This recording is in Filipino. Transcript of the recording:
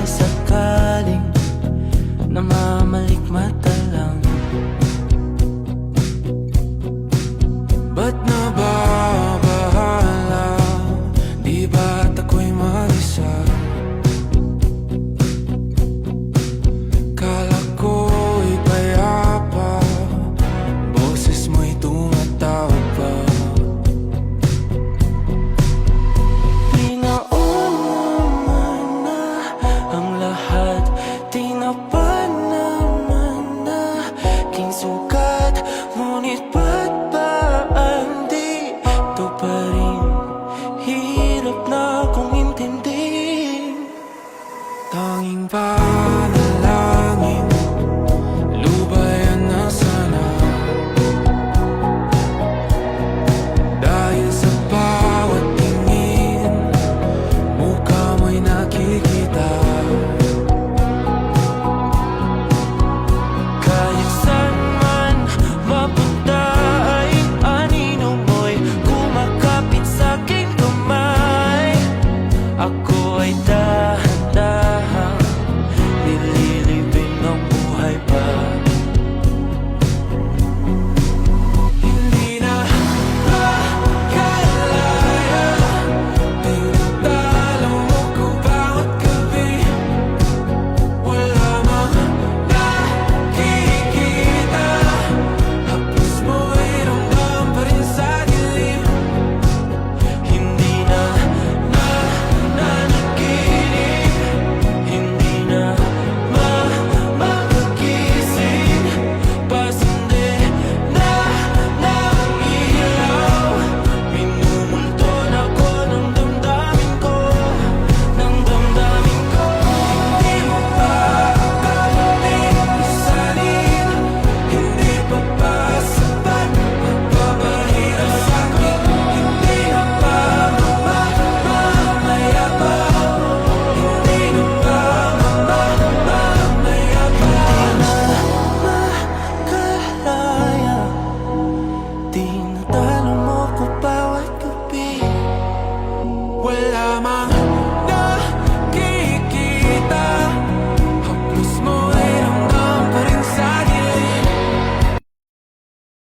sakaling namamalikmata lang. Ba't nababahala? Di ba't ako'y mag-isa? Kala ko'y payapa, boses mo'y tumatawag pa. Pinauna na ang lahat, tinapa naman na aking sugat. Ngunit ba't ba di ito pa rin? Hirap na akong intindihin. Tanging panalangin, lubayan na sana. Dahil sa bawat tingin, mukha mo'y nakikita.